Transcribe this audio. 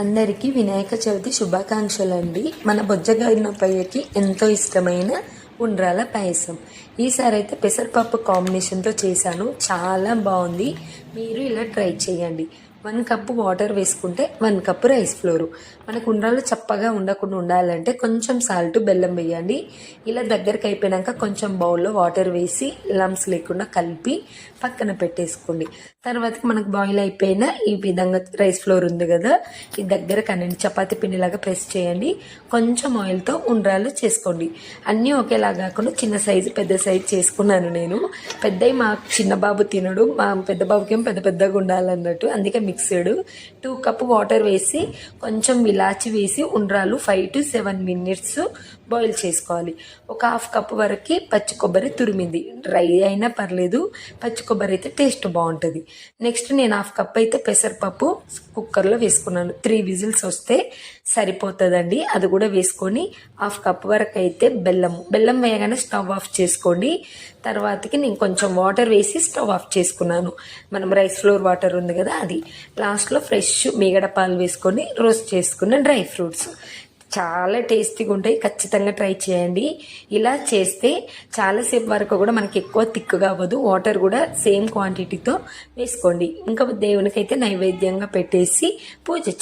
అందరికీ వినాయక చవితి శుభాకాంక్షలు అండి. మన బొజ్జగన్నపయ్యకి ఎంతో ఇష్టమైన ఉండ్రాల పాయసం. ఈసారి అయితే పెసరపప్పు కాంబినేషన్తో చేశాను, చాలా బాగుంది. మీరు ఇలా ట్రై చేయండి. 1 కప్పు వాటర్ వేసుకుంటే 1 కప్పు రైస్ ఫ్లోరు. మనకు ఉండ్రాలు చప్పగా ఉండకుండా ఉండాలంటే కొంచెం సాల్ట్, బెల్లం వేయండి. ఇలా దగ్గరికి అయిపోయాక కొంచెం బౌల్లో వాటర్ వేసి లమ్స్ లేకుండా కలిపి పక్కన పెట్టేసుకోండి. తర్వాతకి మనకు బాయిల్ అయిపోయిన ఈ విధంగా రైస్ ఫ్లోర్ ఉంది కదా, ఈ దగ్గర కనండి చపాతీ పిండిలాగా ప్రెస్ చేయండి. కొంచెం ఆయిల్తో ఉండ్రాలు చేసుకోండి. అన్నీ ఒకేలా కాకుండా చిన్న సైజు పెద్ద సైజు చేసుకున్నాను నేను. పెద్దవి మా చిన్న బాబు తినడు, మా పెద్ద బాబుకి ఏం పెద్ద పెద్దగా ఉండాలన్నట్టు, అందుకే మిక్స్డ్. 2 కప్పు వాటర్ వేసి కొంచెం ఇలాచి వేసి ఉండ్రాలు 5 to 7 minutes బాయిల్ చేసుకోవాలి. ఒక 1/2 కప్పు వరకు పచ్చి కొబ్బరి తురిమింది, డ్రై అయినా పర్లేదు, పచ్చి కొబ్బరి అయితే టేస్ట్ బాగుంటుంది. నెక్స్ట్ నేను 1/2 కప్ అయితే పెసరపప్పు కుక్కర్లో వేసుకున్నాను. 3 విజిల్స్ వస్తే సరిపోతుందండి. అది కూడా వేసుకొని 1/2 కప్ వరకు అయితే బెల్లం వేయగానే స్టవ్ ఆఫ్ చేసుకోండి. తర్వాతకి నేను కొంచెం వాటర్ వేసి స్టవ్ ఆఫ్ చేసుకున్నాను. మనం రైస్ ఫ్లోర్ వాటర్ ఉంది కదా, అది లాస్ట్లో ఫ్రెష్ మీగడ పాలు వేసుకొని రోస్ట్ చేసుకున్న డ్రై ఫ్రూట్స్ చాలా టేస్టీగా ఉంటాయి. ఖచ్చితంగా ట్రై చేయండి. ఇలా చేస్తే చాలాసేపు వరకు కూడా మనకి ఎక్కువ థిక్గా అవ్వదు. వాటర్ కూడా సేమ్ క్వాంటిటీతో వేసుకోండి. ఇంకా దేవునికైతే నైవేద్యంగా పెట్టేసి పూజ